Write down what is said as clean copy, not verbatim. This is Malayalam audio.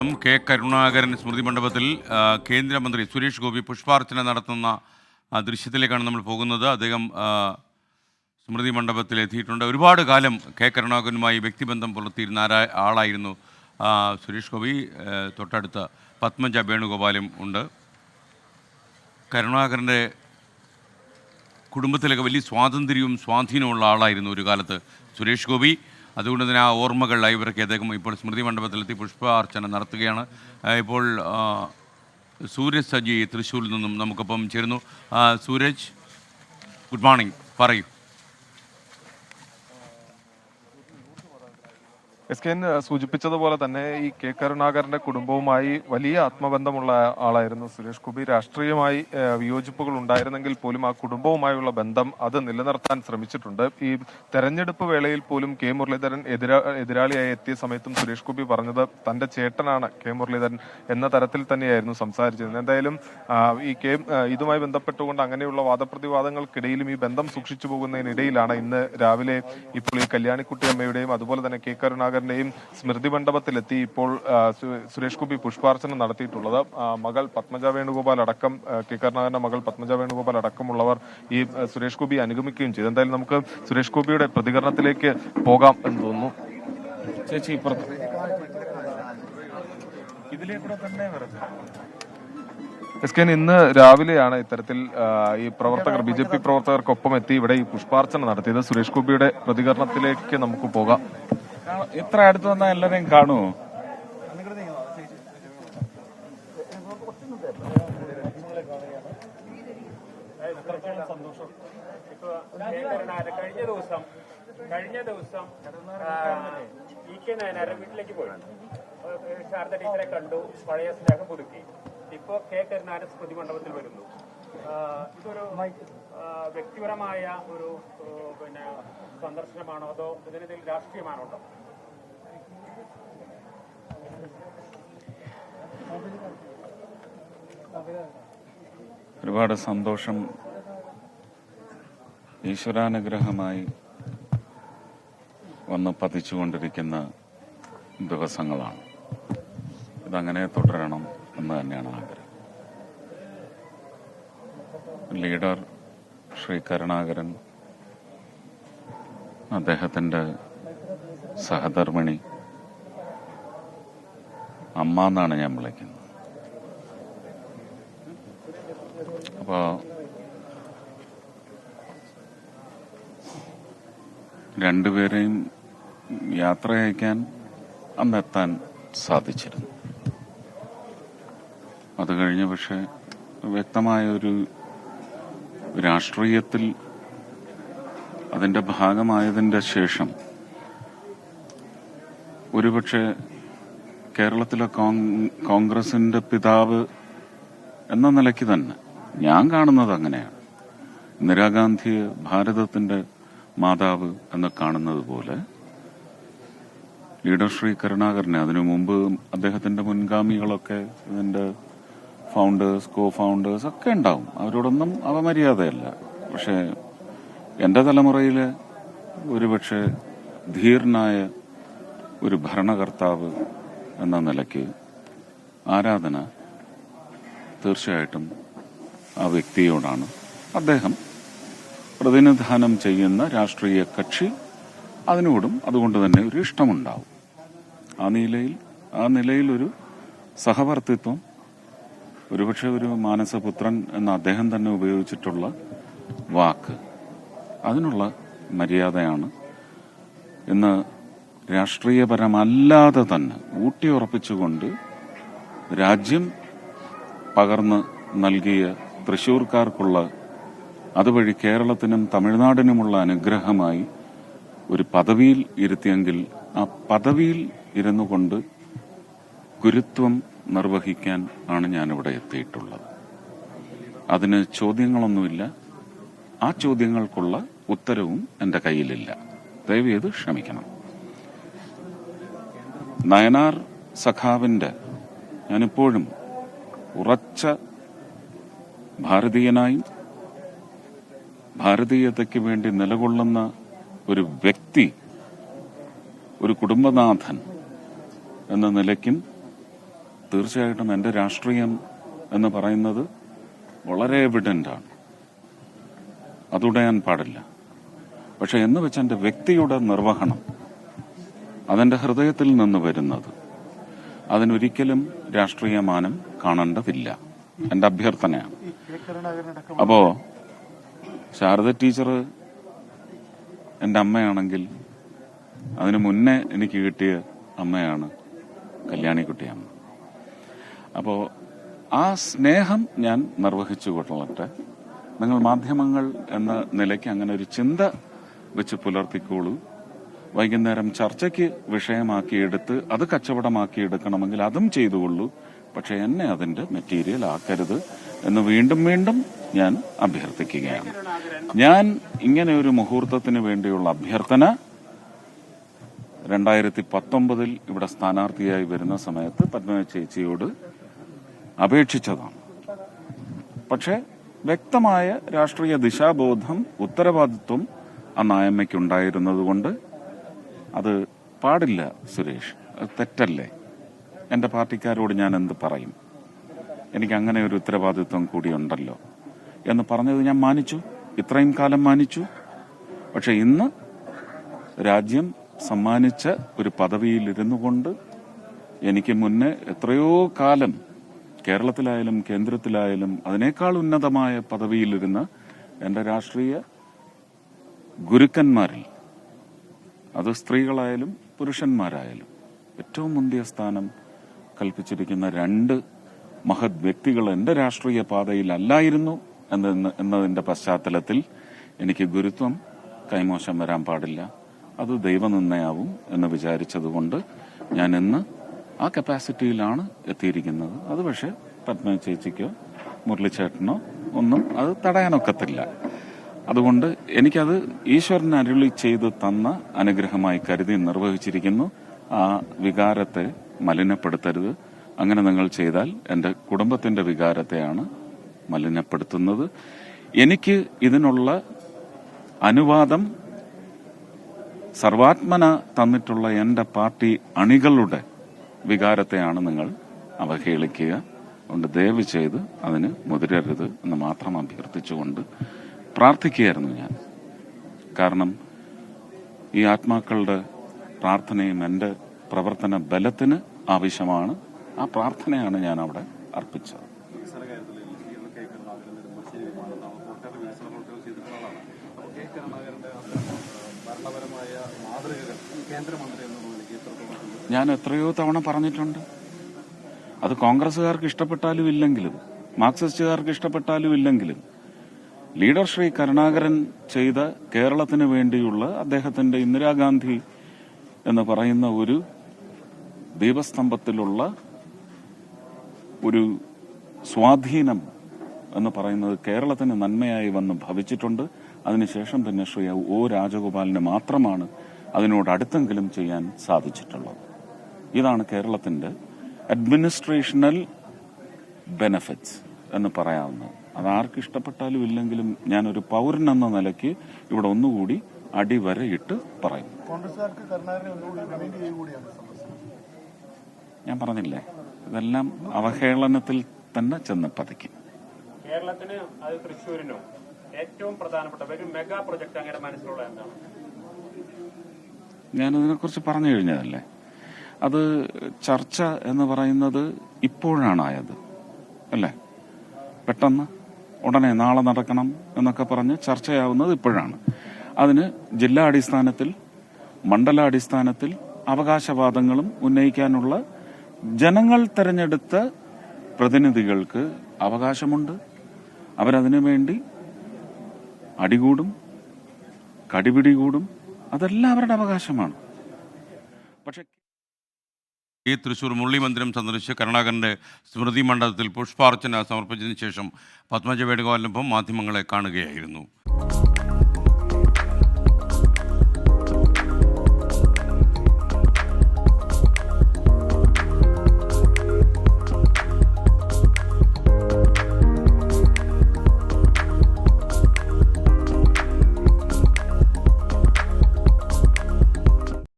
കെ കരുണാകരൻ സ്മൃതി മണ്ഡപത്തിൽ കേന്ദ്രമന്ത്രി സുരേഷ് ഗോപി പുഷ്പാർച്ചന നടത്തുന്ന ദൃശ്യത്തിലേക്കാണ് നമ്മൾ പോകുന്നത്. അദ്ദേഹം സ്മൃതി മണ്ഡപത്തിൽ എത്തിയിട്ടുണ്ട്. ഒരുപാട് കാലം കെ കരുണാകരനുമായി വ്യക്തിബന്ധം പുലർത്തിയിരുന്ന ആളായിരുന്നു സുരേഷ് ഗോപി. തൊട്ടടുത്ത് പത്മജ വേണുഗോപാലും ഉണ്ട്. കരുണാകരൻ്റെ കുടുംബത്തിലൊക്കെ വലിയ സ്വാതന്ത്ര്യവും സ്വാധീനമുള്ള ആളായിരുന്നു ഒരു കാലത്ത് സുരേഷ് ഗോപി. അതുകൊണ്ട് തന്നെ ആ ഓർമ്മകൾ ഇവരൊക്കെ അദ്ദേഹം ഇപ്പോൾ സ്മൃതി മണ്ഡപത്തിലെത്തി പുഷ്പാർച്ചന നടത്തുകയാണ്. ഇപ്പോൾ സൂരജ് സജി തൃശ്ശൂരിൽ നിന്നും നമുക്കൊപ്പം ചേരുന്നു. സൂരജ്, ഗുഡ് മോർണിംഗ്, പറയൂ. SKN സൂചിപ്പിച്ചതുപോലെ തന്നെ ഈ കെ കരുണാകരന്റെ കുടുംബവുമായി വലിയ ആത്മബന്ധമുള്ള ആളായിരുന്നു സുരേഷ് ഗോപി. രാഷ്ട്രീയമായി വിയോജിപ്പുകൾ ഉണ്ടായിരുന്നെങ്കിൽ പോലും ആ കുടുംബവുമായുള്ള ബന്ധം അത് നിലനിർത്താൻ ശ്രമിച്ചിട്ടുണ്ട്. ഈ തെരഞ്ഞെടുപ്പ് വേളയിൽ പോലും കെ മുരളീധരൻ എതിരാളിയായി എത്തിയ സമയത്തും സുരേഷ് ഗോപി പറഞ്ഞത് തന്റെ ചേട്ടനാണ് കെ മുരളീധരൻ എന്ന തരത്തിൽ തന്നെയായിരുന്നു സംസാരിച്ചത്. എന്തായാലും ഇതുമായി ബന്ധപ്പെട്ടുകൊണ്ട് അങ്ങനെയുള്ള വാദപ്രതിവാദങ്ങൾക്കിടയിലും ഈ ബന്ധം സൂക്ഷിച്ചു പോകുന്നതിനിടയിലാണ് ഇന്ന് രാവിലെ ഇപ്പോൾ ഈ കല്യാണിക്കുട്ടി അമ്മയുടെയും അതുപോലെ തന്നെ കെ കരുണാകരൻ സ്മൃതി മണ്ഡപത്തിലെത്തി ഇപ്പോൾ സുരേഷ് ഗോപി പുഷ്പാർച്ചന നടത്തിയിട്ടുള്ളത്. മകൾ പത്മജ വേണുഗോപാൽ അടക്കം, കെ കരുണാകരന്റെ മകൾ പത്മജ വേണുഗോപാൽ അടക്കമുള്ളവർ ഈ സുരേഷ് ഗോപി അനുഗമിക്കുകയും ചെയ്തു. എന്തായാലും നമുക്ക് സുരേഷ് ഗോപിയുടെ പ്രതികരണത്തിലേക്ക് പോകാം എന്ന് തോന്നുന്നു. ചേച്ചി ഇതിലേക്കൂടെ തന്നെ SKN ഇന്ന് രാവിലെയാണ് ഇത്തരത്തിൽ ഈ പ്രവർത്തകർ BJP പ്രവർത്തകർക്കൊപ്പം എത്തി ഇവിടെ ഈ പുഷ്പാർച്ചന നടത്തിയത്. സുരേഷ് ഗോപിയുടെ പ്രതികരണത്തിലേക്ക് നമുക്ക് പോകാം. ഇത്ര അടുത്ത് വന്നാൽ എല്ലാരെയും കാണുമോ? കഴിഞ്ഞ ദിവസം EK നായനാരുടെ വീട്ടിലേക്ക് പോയി ശാരദ ടീച്ചറെ കണ്ടു, പഴയ സ്നേഹം പുതുക്കി. ഇപ്പോ കെ കരുണാകരൻ സ്മൃതി മണ്ഡപത്തിൽ വരുന്നു. ഇതൊരു വ്യക്തിപരമായ ഒരു സന്ദർശനമാണോ അതോ ഇതിനെന്തെങ്കിലും രാഷ്ട്രീയമാണോ? ഒരുപാട് സന്തോഷം. ഈശ്വരാനുഗ്രഹമായി വന്ന് പതിച്ചുകൊണ്ടിരിക്കുന്ന ദിവസങ്ങളാണ്. ഇതങ്ങനെ തുടരണം എന്ന് തന്നെയാണ് ആഗ്രഹം. ലീഡർ ശ്രീ കരുണാകരൻ, അദ്ദേഹത്തിന്റെ സഹധർമ്മിണി അമ്മ എന്നാണ് ഞാൻ വിളിക്കുന്നത്. അപ്പോ രണ്ടുപേരെയും യാത്ര അയക്കാൻ അന്നെത്താൻ സാധിച്ചിരുന്നു. അത് കഴിഞ്ഞ് പക്ഷെ വ്യക്തമായ ഒരു രാഷ്ട്രീയത്തിൽ അതിന്റെ ഭാഗമായതിന്റെ ശേഷം ഒരുപക്ഷെ കേരളത്തിലെ കോൺഗ്രസിന്റെ പിതാവ് എന്ന നിലയ്ക്ക് തന്നെ ഞാൻ കാണുന്നത് അങ്ങനെയാണ്. ഇന്ദിരാഗാന്ധിയെ ഭാരതത്തിന്റെ മാതാവ് എന്ന് കാണുന്നത് പോലെ ലീഡർ ശ്രീ കരുണാകരനെ, അതിനു മുമ്പ് അദ്ദേഹത്തിന്റെ മുൻഗാമികളൊക്കെ ഇതിന്റെ ഫൗണ്ടേഴ്സ്, കോ ഫൗണ്ടേഴ്സ് ഒക്കെ ഉണ്ടാവും. അവരോടൊന്നും അപമര്യാദയല്ല. പക്ഷെ എന്റെ തലമുറയിലെ ഒരുപക്ഷെ ധീരനായ ഒരു ഭരണകർത്താവ് എന്ന നിലയ്ക്ക് ആരാധന തീർച്ചയായിട്ടും ആ വ്യക്തിയോടാണ്. അദ്ദേഹം പ്രതിനിധാനം ചെയ്യുന്ന രാഷ്ട്രീയ കക്ഷി, അതിനോടും അതുകൊണ്ട് തന്നെ ഒരു ഇഷ്ടമുണ്ടാവും. ആ നിലയിൽ ഒരു സഹവർത്തിത്വം, ഒരുപക്ഷെ ഒരു മാനസപുത്രൻ എന്ന അദ്ദേഹം തന്നെ ഉപയോഗിച്ചിട്ടുള്ള വാക്ക്, അതിനുള്ള മര്യാദയാണ് ഇന്ന് രാഷ്ട്രീയപരമല്ലാതെ തന്നെ ഊട്ടിയുറപ്പിച്ചുകൊണ്ട് രാജ്യം പകർന്ന് നൽകിയ തൃശൂർക്കാർക്കുള്ള, അതുവഴി കേരളത്തിനും തമിഴ്നാടിനുമുള്ള അനുഗ്രഹമായി ഒരു പദവിയിൽ ഇരുത്തിയെങ്കിൽ ആ പദവിയിൽ ഇരുന്നു കൊണ്ട് ഗുരുത്വം നിർവഹിക്കാൻ ആണ് ഞാനിവിടെ എത്തിയിട്ടുള്ളത്. അതിന് ചോദ്യങ്ങളൊന്നുമില്ല. ആ ചോദ്യങ്ങൾക്കുള്ള ഉത്തരവും എന്റെ കയ്യിലില്ല. ദയവേത് ക്ഷമിക്കണം. നയനാർ സഖാവിന്റെ, ഞാനിപ്പോഴും ഉറച്ച ഭാരതീയനായും ഭാരതീയതയ്ക്ക് വേണ്ടി നിലകൊള്ളുന്ന ഒരു വ്യക്തി, ഒരു കുടുംബനാഥൻ എന്ന നിലയ്ക്കും തീർച്ചയായിട്ടും എൻ്റെ രാഷ്ട്രീയം എന്ന് പറയുന്നത് വളരെ എവിഡൻ്റാണ്, അതുടയാൻ പാടില്ല. പക്ഷെ എന്ന് വെച്ച് എൻ്റെ വ്യക്തിയുടെ നിർവഹണം, അതെൻ്റെ ഹൃദയത്തിൽ നിന്ന് വരുന്നത്, അതിനൊരിക്കലും രാഷ്ട്രീയ മാനം കാണേണ്ടതില്ല. എൻ്റെ അഭ്യർത്ഥനയാണ്. അപ്പോ ശാരദ ടീച്ചർ എൻ്റെ അമ്മയാണെങ്കിൽ അതിനു മുന്നേ എനിക്ക് കിട്ടിയ അമ്മയാണ് കല്യാണിക്കുട്ടിയമ്മ. അപ്പോൾ ആ സ്നേഹം ഞാൻ നിർവഹിച്ചു കൊള്ളട്ടെ. നിങ്ങൾ മാധ്യമങ്ങൾ എന്ന നിലയ്ക്ക് അങ്ങനെ ഒരു ചിന്ത വെച്ച് പുലർത്തിക്കോളൂ. വൈകുന്നേരം ചർച്ചയ്ക്ക് വിഷയമാക്കിയെടുത്ത് അത് കച്ചവടമാക്കിയെടുക്കണമെങ്കിൽ അതും ചെയ്തുകൊള്ളൂ. പക്ഷെ എന്നെ അതിന്റെ മെറ്റീരിയൽ ആക്കരുത് എന്ന് വീണ്ടും വീണ്ടും ഞാൻ അഭ്യർത്ഥിക്കുകയാണ്. ഞാൻ ഇങ്ങനെ ഒരു മുഹൂർത്തത്തിന് വേണ്ടിയുള്ള അഭ്യർത്ഥന 2019 ഇവിടെ സ്ഥാനാർത്ഥിയായി വരുന്ന സമയത്ത് പത്മ ചേച്ചിയോട് അപേക്ഷിച്ചതാണ്. പക്ഷെ വ്യക്തമായ രാഷ്ട്രീയ ദിശാബോധം, ഉത്തരവാദിത്വം ആ നായമ്മയ്ക്കുണ്ടായിരുന്നതുകൊണ്ട് അത് പാടില്ല സുരേഷ്, അത് തെറ്റല്ലേ, എൻ്റെ പാർട്ടിക്കാരോട് ഞാൻ എന്ത് പറയും, എനിക്ക് അങ്ങനെ ഒരു ഉത്തരവാദിത്വം കൂടിയുണ്ടല്ലോ എന്ന് പറഞ്ഞത് ഞാൻ മാനിച്ചു, ഇത്രയും കാലം മാനിച്ചു. പക്ഷെ ഇന്ന് രാജ്യം സമ്മാനിച്ച ഒരു പദവിയിലിരുന്നു കൊണ്ട് എനിക്ക് മുന്നേ എത്രയോ കാലം കേരളത്തിലായാലും കേന്ദ്രത്തിലായാലും അതിനേക്കാൾ ഉന്നതമായ പദവിയിലിരുന്ന എൻ്റെ രാഷ്ട്രീയ ഗുരുക്കന്മാരിൽ, അത് സ്ത്രീകളായാലും പുരുഷന്മാരായാലും, ഏറ്റവും മുന്തിയ സ്ഥാനം കൽപ്പിച്ചിരിക്കുന്ന 2 മഹത് വ്യക്തികൾ എൻ്റെ രാഷ്ട്രീയ പാതയിൽ അല്ലായിരുന്നു എന്നതിൻ്റെ പശ്ചാത്തലത്തിൽ എനിക്ക് ഗുരുത്വം കൈമോശം വരാൻ പാടില്ല, അത് ദൈവനിന്ദയാവും എന്ന് വിചാരിച്ചതുകൊണ്ട് ഞാൻ ഇന്ന് ആ കപ്പാസിറ്റിയിലാണ് എത്തിയിരിക്കുന്നത്. അത് പക്ഷേ പത്മ ചേച്ചിക്കോ മുരളിച്ചേട്ടനോ ഒന്നും അത് തടയാനൊക്കത്തില്ല. അതുകൊണ്ട് എനിക്കത് ഈശ്വരൻ അരുളി ചെയ്ത് തന്ന അനുഗ്രഹമായി കരുതി നിർവഹിച്ചിരിക്കുന്നു. ആ വികാരത്തെ മലിനപ്പെടുത്തരുത്. അങ്ങനെ നിങ്ങൾ ചെയ്താൽ എൻ്റെ കുടുംബത്തിന്റെ വികാരത്തെയാണ് മലിനപ്പെടുത്തുന്നത്. എനിക്ക് ഇതിനുള്ള അനുവാദം സർവാത്മന തന്നിട്ടുള്ള എൻ്റെ പാർട്ടി അണികളുടെ വികാരത്തെയാണ് നിങ്ങൾ അവഹേളിക്കുക. അതുകൊണ്ട് ദയവ് ചെയ്ത് അതിന് മുതിരരുത് എന്ന് മാത്രം അഭ്യർത്ഥിച്ചുകൊണ്ട് പ്രാർത്ഥിക്കുകയായിരുന്നു ഞാൻ. കാരണം ഈ ആത്മാക്കളുടെ പ്രാർത്ഥനയും എൻ്റെ പ്രവർത്തന ബലത്തിന് ആവശ്യമാണ്. ആ പ്രാർത്ഥനയാണ് ഞാൻ അവിടെ അർപ്പിച്ചത്. ഞാൻ എത്രയോ തവണ പറഞ്ഞിട്ടുണ്ട്. അത് കോൺഗ്രസുകാർക്ക് ഇഷ്ടപ്പെട്ടാലും ഇല്ലെങ്കിലും മാർക്സിസ്റ്റുകാർക്ക് ഇഷ്ടപ്പെട്ടാലും ഇല്ലെങ്കിലും ലീഡർ ശ്രീ കരുണാകരൻ ചെയ്ത കേരളത്തിന് വേണ്ടിയുള്ള അദ്ദേഹത്തിന്റെ ഇന്ദിരാഗാന്ധി എന്ന് പറയുന്ന ഒരു ദീപസ്തംഭത്തിലുള്ള ഒരു സ്വാധീനം എന്ന് പറയുന്നത് കേരളത്തിന് നന്മയായി വന്ന് ഭവിച്ചിട്ടുണ്ട്. അതിനുശേഷം പിന്നെ ശ്രീ ഒ രാജഗോപാലിന് മാത്രമാണ് അതിനോട് അടുത്തെങ്കിലും ചെയ്യാൻ സാധിച്ചിട്ടുള്ളത്. ഇതാണ് കേരളത്തിന്റെ അഡ്മിനിസ്ട്രേഷണൽ ബെനഫിറ്റ്സ് എന്ന് പറയാവുന്നത്. അത് ആർക്ക് ഇഷ്ടപ്പെട്ടാലും ഇല്ലെങ്കിലും ഞാനൊരു പൗരൻ എന്ന നിലയ്ക്ക് ഇവിടെ ഒന്നുകൂടി അടിവരയിട്ട് പറയും. ഞാൻ പറഞ്ഞില്ലേ, ഇതെല്ലാം അവഹേളനത്തിൽ തന്നെ ചെന്ന് പതിക്കും. കേരളത്തിന് അത് തൃശ്ശൂരിനോ ഏറ്റവും പ്രധാനപ്പെട്ട ഒരു മെഗാ പ്രൊജക്ട് അങ്ങനെ മനസ്സിലുള്ള എന്താണ്? ഞാനതിനെക്കുറിച്ച് പറഞ്ഞു കഴിഞ്ഞതല്ലേ. അത് ചർച്ച എന്ന് പറയുന്നത് ഇപ്പോഴാണായത് അല്ലേ. പെട്ടെന്ന് ഉടനെ നാളെ നടക്കണം എന്നൊക്കെ പറഞ്ഞ് ചർച്ചയാവുന്നത് ഇപ്പോഴാണ്. അതിന് ജില്ലാ അടിസ്ഥാനത്തിൽ മണ്ഡലാടിസ്ഥാനത്തിൽ അവകാശവാദങ്ങളും ഉന്നയിക്കാനുള്ള ജനങ്ങൾ തെരഞ്ഞെടുത്ത പ്രതിനിധികൾക്ക് അവകാശമുണ്ട്. അവരതിനു വേണ്ടി അടികൂടും, കടിപിടി കൂടും, അതെല്ലാം അവരുടെ അവകാശമാണ്. പക്ഷെ ഈ തൃശൂർ മുരളി മന്ദിരം സന്ദർശിച്ച് കരുണാകരൻ്റെ സ്മൃതി മണ്ഡപത്തിൽ പുഷ്പാർച്ചന സമർപ്പിച്ചതിന് ശേഷം പത്മജ വേണുഗോപാലിനൊപ്പം മാധ്യമങ്ങളെ കാണുകയായിരുന്നു.